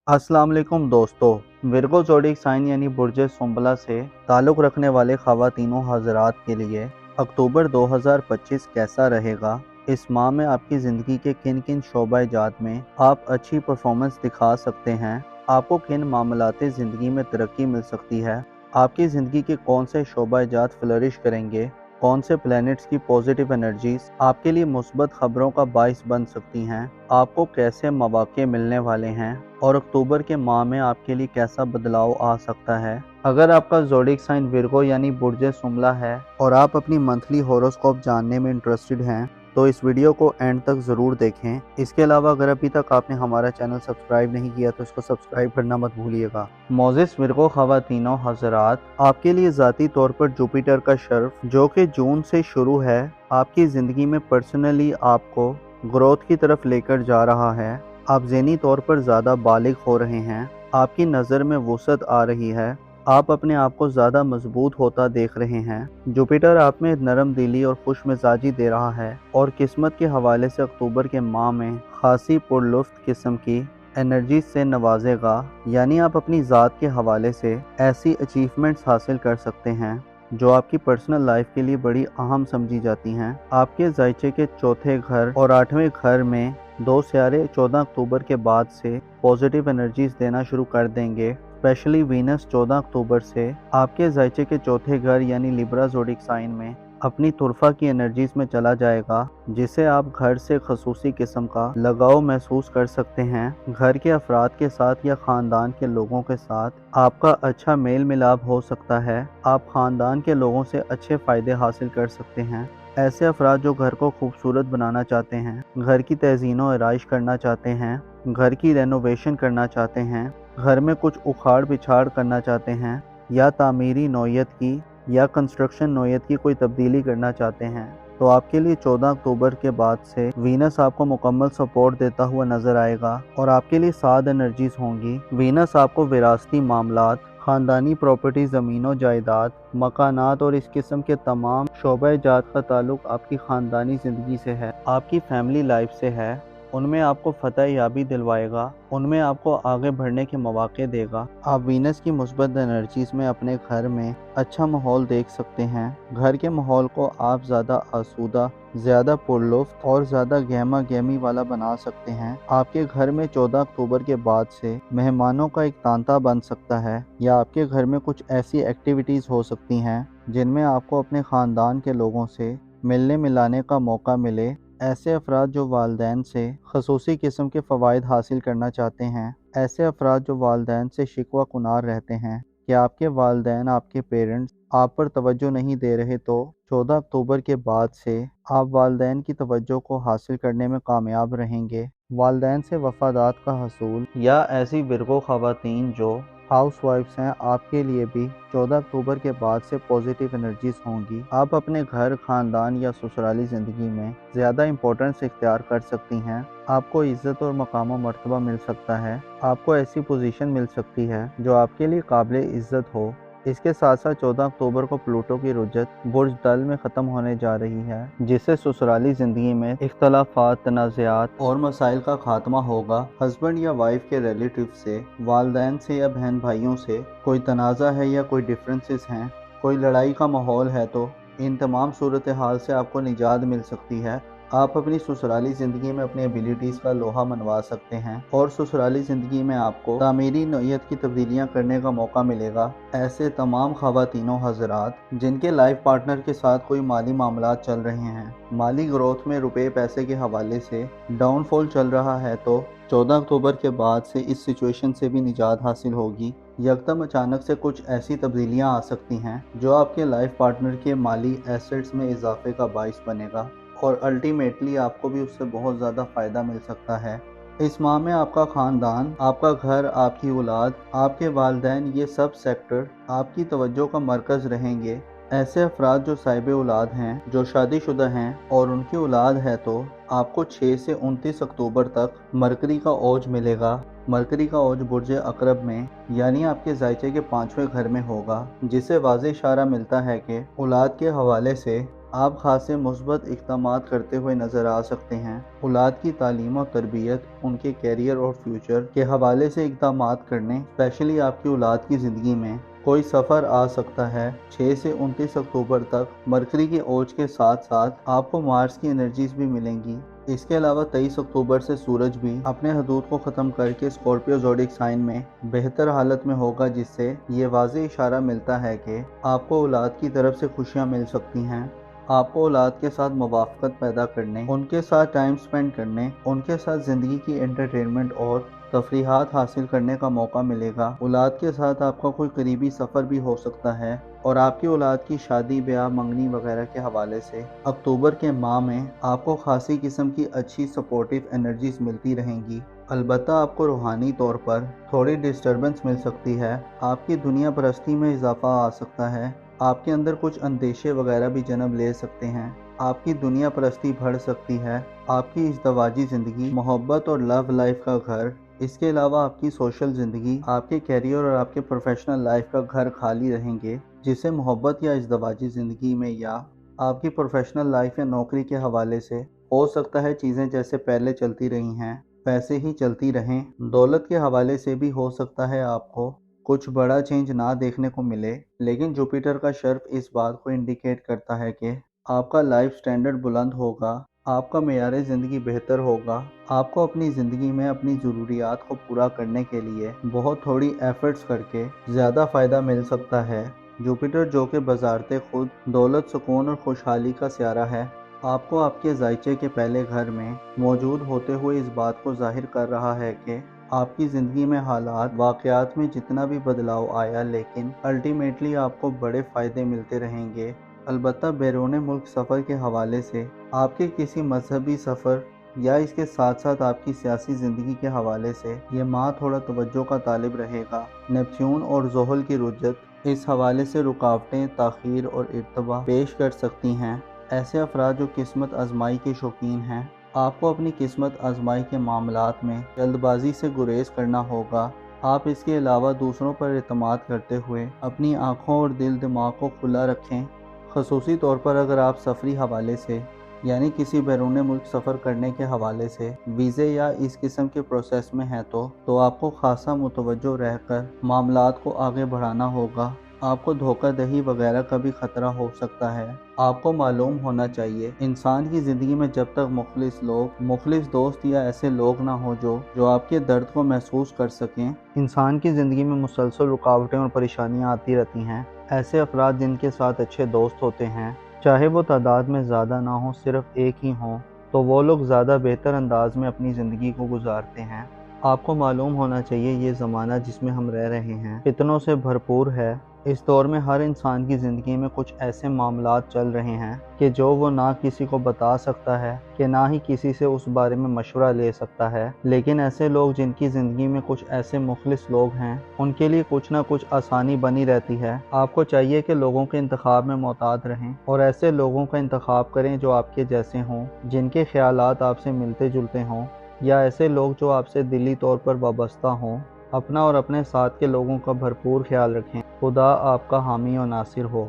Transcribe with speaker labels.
Speaker 1: अस्सलाम वालेकुम दोस्तों। विर्गो ज़ोडिक साइन यानी बुर्ज सुंबला से ताल्लुक़ रखने वाले ख़वातीनों हज़रात के लिए अक्टूबर 2025 कैसा रहेगा? इस माह में आपकी ज़िंदगी के किन किन शोबा-ए-जात में आप अच्छी परफॉर्मेंस दिखा सकते हैं? आपको किन मामलाते ज़िंदगी में तरक्की मिल सकती है? आपकी ज़िंदगी के कौन से शोबा-ए-जात फ्लरिश करेंगे? कौन से प्लैनेट्स की पॉजिटिव एनर्जीज आपके लिए मुस्बत खबरों का बाइस बन सकती हैं? आपको कैसे मौक़े मिलने वाले हैं और अक्टूबर के माह में आपके लिए कैसा बदलाव आ सकता है? अगर आपका ज़ोडिक साइन विर्गो यानी बुर्ज सुंबला है और आप अपनी मंथली हॉरोस्कोप जानने में इंटरेस्टेड हैं तो इस वीडियो को एंड तक ज़रूर देखें। इसके अलावा अगर अभी तक आपने हमारा चैनल सब्सक्राइब नहीं किया तो इसको सब्सक्राइब करना मत भूलिएगा। मोज़िस विर्गो ख़वातीनों हज़रात, आपके लिए ज़ाती तौर पर जुपिटर का शर्फ जो कि जून से शुरू है आपकी ज़िंदगी में पर्सनली आपको ग्रोथ की तरफ लेकर जा रहा है। आप ज़हनी तौर पर ज़्यादा बालिग हो रहे हैं, आपकी नज़र में वुसअत आ रही है, आप अपने आप को ज़्यादा मजबूत होता देख रहे हैं। जुपिटर आप में नरम दिली और खुश मिजाजी दे रहा है और किस्मत के हवाले से अक्टूबर के माह में खासी पुरलुफ्त किस्म की एनर्जी से नवाजेगा, यानी आप अपनी ज़ात के हवाले से ऐसी अचीवमेंट्स हासिल कर सकते हैं जो आपकी पर्सनल लाइफ के लिए बड़ी अहम समझी जाती हैं। आपके जायचे के चौथे घर और 8वें घर में दो सियारे 14 अक्टूबर के बाद से पॉजिटिव एनर्जीज देना शुरू कर देंगे। स्पेशली वीनस 14 अक्टूबर से आपके जायचे के चौथे घर यानी लिब्रा ज़ोडिक साइन में अपनी तुरफा की एनर्जीज में चला जाएगा, जिससे आप घर से खसूसी किस्म का लगाव महसूस कर सकते हैं। घर के अफराद के साथ या ख़ानदान के लोगों के साथ आपका अच्छा मेल मिलाप हो सकता है। आप ख़ानदान के लोगों से अच्छे फ़ायदे हासिल कर सकते हैं। ऐसे अफराद जो घर को खूबसूरत बनाना चाहते हैं, घर की तज़ीन व आराइश करना चाहते हैं, घर की रेनोवेशन करना चाहते हैं, घर में कुछ उखाड़ पिछाड़ करना चाहते हैं या तामीरी नौयत की या कंस्ट्रक्शन नौयत की कोई तब्दीली करना चाहते हैं, तो आपके लिए 14 अक्टूबर के बाद से वीनस आपको मुकम्मल सपोर्ट देता हुआ नजर आएगा और आपके लिए 7 एनर्जीज होंगी। वीनस आपको विरासती मामलात, ख़ानदानी प्रॉपर्टी, ज़मीनों जायदाद, मकानात और इस किस्म के तमाम शोबा-ए-जात का ताल्लुक़ आपकी ख़ानदानी ज़िंदगी से है, आपकी फैमिली लाइफ से है। उनमें आपको फतह याबी दिलवाएगा, उनमें आपको आगे बढ़ने के मौके देगा। आप वीनस की मुस्बत एनर्जीज में अपने घर में अच्छा माहौल देख सकते हैं। घर के माहौल को आप ज़्यादा आसूदा, ज़्यादा पुरलुफ्त और ज़्यादा गहमा गहमी वाला बना सकते हैं। आपके घर में 14 अक्टूबर के बाद से मेहमानों का एक तांता बन सकता है या आपके घर में कुछ ऐसी एक्टिविटीज़ हो सकती हैं जिनमें आपको अपने ख़ानदान के लोगों से मिलने मिलाने का मौका मिले। ऐसे अफराद जो वालदैन से खसूसी किस्म के फ़वाइद हासिल करना चाहते हैं, ऐसे अफराद जो वालदैन से शिकवा कुनार रहते हैं कि आपके वालदैन, आपके पेरेंट्स आप पर तवज्जो नहीं दे रहे, तो 14 अक्टूबर के बाद से आप वालदैन की तवज्जो को हासिल करने में कामयाब रहेंगे। वालदैन से वफादात का हसूल या ऐसी विर्गो ख़वातीन जो हाउस वाइफ्स हैं, आपके लिए भी 14 अक्टूबर के बाद से पॉजिटिव एनर्जीज होंगी। आप अपने घर, ख़ानदान या ससुराली ज़िंदगी में ज़्यादा इम्पोर्टेंस इख्तियार कर सकती हैं। आपको इज़्ज़त और मकाम व मर्तबा मिल सकता है। आपको ऐसी पोजीशन मिल सकती है जो आपके लिए काबिल इज़्ज़त हो। इसके साथ साथ 14 अक्टूबर को प्लूटो की रुजत बुर्ज दल में ख़त्म होने जा रही है, जिससे ससुराली ज़िंदगी में इख्तलाफात, तनाज़ात और मसाइल का खात्मा होगा। हस्बैंड या वाइफ के रिलेटिव से, वालदैन से या बहन भाइयों से कोई तनाज़ा है या कोई डिफरेंसेस हैं, कोई लड़ाई का माहौल है, तो इन तमाम सूरत हाल से आपको निजात मिल सकती है। आप अपनी ससुराली ज़िंदगी में अपनी एबिलिटीज़ का लोहा मनवा सकते हैं और ससुराली ज़िंदगी में आपको तामीरी नौयत की तब्दीलियाँ करने का मौका मिलेगा। ऐसे तमाम ख़वातीनों हज़रात जिनके लाइफ पार्टनर के साथ कोई माली मामलात चल रहे हैं, माली ग्रोथ में रुपए पैसे के हवाले से डाउनफॉल चल रहा है, तो 14 अक्टूबर के बाद से इस सिचुएशन से भी निजात हासिल होगी। यकदम अचानक से कुछ ऐसी तब्दीलियाँ आ सकती हैं जो आपके लाइफ पार्टनर के माली एसेट्स में इजाफे का बाइस बनेगा और अल्टीमेटली आपको भी उससे बहुत ज़्यादा फ़ायदा मिल सकता है। इस माह में आपका ख़ानदान, आपका घर, आपकी औलाद, आपके वालदैन, ये सब सेक्टर आपकी तवज्जो का मरकज़ रहेंगे। ऐसे अफराद जो साहिब औलाद हैं, जो शादीशुदा हैं और उनकी औलाद है, तो आपको 6 से 29 अक्टूबर तक मरकरी का औज मिलेगा। मरकरी का औज बुर्ज अकरब में यानी आपके जायचे के 5वें घर में होगा, जिससे वाज़ेह इशारा मिलता है कि औलाद के हवाले से آپ خاصے مثبت اقدامات کرتے ہوئے نظر آ سکتے ہیں۔ اولاد کی تعلیم و تربیت، ان کے کیریئر اور فیوچر کے حوالے سے اقدامات کرنے، اسپیشلی آپ کی اولاد کی زندگی میں کوئی سفر آ سکتا ہے۔ 6 سے 29 اکتوبر تک مرکری کے اوج کے ساتھ ساتھ آپ کو مارس کی انرجیز بھی ملیں گی۔ اس کے علاوہ 23 اکتوبر سے سورج بھی اپنے حدود کو ختم کر کے اسکارپیو زوڈک سائن میں بہتر حالت میں ہوگا، جس سے یہ واضح اشارہ ملتا ہے کہ آپ کو اولاد کی طرف سے خوشیاں مل سکتی ہیں۔ آپ کو اولاد کے ساتھ موافقت پیدا کرنے، ان کے ساتھ ٹائم سپینڈ کرنے، ان کے ساتھ زندگی کی انٹرٹینمنٹ اور تفریحات حاصل کرنے کا موقع ملے گا۔ اولاد کے ساتھ آپ کا کوئی قریبی سفر بھی ہو سکتا ہے، اور آپ کی اولاد کی شادی، بیاہ، منگنی وغیرہ کے حوالے سے اکتوبر کے ماہ میں آپ کو خاصی قسم کی اچھی سپورٹیو انرجیز ملتی رہیں گی۔ البتہ آپ کو روحانی طور پر تھوڑی ڈسٹربنس مل سکتی ہے۔ آپ کی دنیا پرستی میں اضافہ آ سکتا ہے۔ آپ کے اندر کچھ اندیشے وغیرہ بھی جنم لے سکتے ہیں۔ آپ کی دنیا پرستی بڑھ سکتی ہے۔ آپ کی ازدواجی زندگی، محبت اور لو لائف کا گھر، اس کے علاوہ آپ کی سوشل زندگی، آپ کے کیریئر اور آپ کے پروفیشنل لائف کا گھر خالی رہیں گے، جسے محبت یا ازدواجی زندگی میں یا آپ کی پروفیشنل لائف یا نوکری کے حوالے سے ہو سکتا ہے چیزیں جیسے پہلے چلتی رہی ہیں ویسے ہی چلتی رہیں۔ دولت کے حوالے سے بھی ہو سکتا ہے آپ کو کچھ بڑا چینج نہ دیکھنے کو ملے، لیکن جوپیٹر کا شرف اس بات کو انڈیکیٹ کرتا ہے کہ آپ کا لائف سٹینڈرڈ بلند ہوگا، آپ کا معیار زندگی بہتر ہوگا۔ آپ کو اپنی زندگی میں اپنی ضروریات کو پورا کرنے کے لیے بہت تھوڑی ایفرٹس کر کے زیادہ فائدہ مل سکتا ہے۔ جوپیٹر، جو کہ بذات خود دولت، سکون اور خوشحالی کا سیارہ ہے، آپ کو آپ کے ذائچے کے پہلے گھر میں موجود ہوتے ہوئے اس بات کو ظاہر کر رہا ہے کہ آپ کی زندگی میں حالات، واقعات میں جتنا بھی بدلاؤ آیا، لیکن الٹیمیٹلی آپ کو بڑے فائدے ملتے رہیں گے۔ البتہ بیرون ملک سفر کے حوالے سے آپ کے کسی مذہبی سفر یا اس کے ساتھ ساتھ آپ کی سیاسی زندگی کے حوالے سے یہ ماہ تھوڑا توجہ کا طالب رہے گا۔ نیپچون اور زحل کی رجت اس حوالے سے رکاوٹیں، تاخیر اور ارتباط پیش کر سکتی ہیں۔ ایسے افراد جو قسمت آزمائی کے شوقین ہیں، آپ کو اپنی قسمت آزمائی کے معاملات میں جلد بازی سے گریز کرنا ہوگا۔ آپ اس کے علاوہ دوسروں پر اعتماد کرتے ہوئے اپنی آنکھوں اور دل دماغ کو کھلا رکھیں، خصوصی طور پر اگر آپ سفری حوالے سے یعنی کسی بیرون ملک سفر کرنے کے حوالے سے ویزے یا اس قسم کے پروسیس میں ہیں تو آپ کو خاصا متوجہ رہ کر معاملات کو آگے بڑھانا ہوگا۔ آپ کو دھوکہ دہی وغیرہ کا بھی خطرہ ہو سکتا ہے۔ آپ کو معلوم ہونا چاہیے، انسان کی زندگی میں جب تک مخلص دوست یا ایسے لوگ نہ ہوں جو آپ کے درد کو محسوس کر سکیں، انسان کی زندگی میں مسلسل رکاوٹیں اور پریشانیاں آتی رہتی ہیں۔ ایسے افراد جن کے ساتھ اچھے دوست ہوتے ہیں، چاہے وہ تعداد میں زیادہ نہ ہوں، صرف ایک ہی ہوں، تو وہ لوگ زیادہ بہتر انداز میں اپنی زندگی کو گزارتے ہیں۔ آپ کو معلوم ہونا چاہیے، یہ زمانہ جس میں ہم رہ رہے ہیں فتنوں سے بھرپور ہے۔ اس دور میں ہر انسان کی زندگی میں کچھ ایسے معاملات چل رہے ہیں کہ جو وہ نہ کسی کو بتا سکتا ہے کہ نہ ہی کسی سے اس بارے میں مشورہ لے سکتا ہے، لیکن ایسے لوگ جن کی زندگی میں کچھ ایسے مخلص لوگ ہیں، ان کے لیے کچھ نہ کچھ آسانی بنی رہتی ہے۔ آپ کو چاہیے کہ لوگوں کے انتخاب میں محتاط رہیں اور ایسے لوگوں کا انتخاب کریں جو آپ کے جیسے ہوں، جن کے خیالات آپ سے ملتے جلتے ہوں، یا ایسے لوگ جو آپ سے دلی طور پر وابستہ ہوں۔ اپنا اور اپنے ساتھ کے لوگوں کا بھرپور خیال رکھیں۔ خدا آپ کا حامی و ناصر ہو۔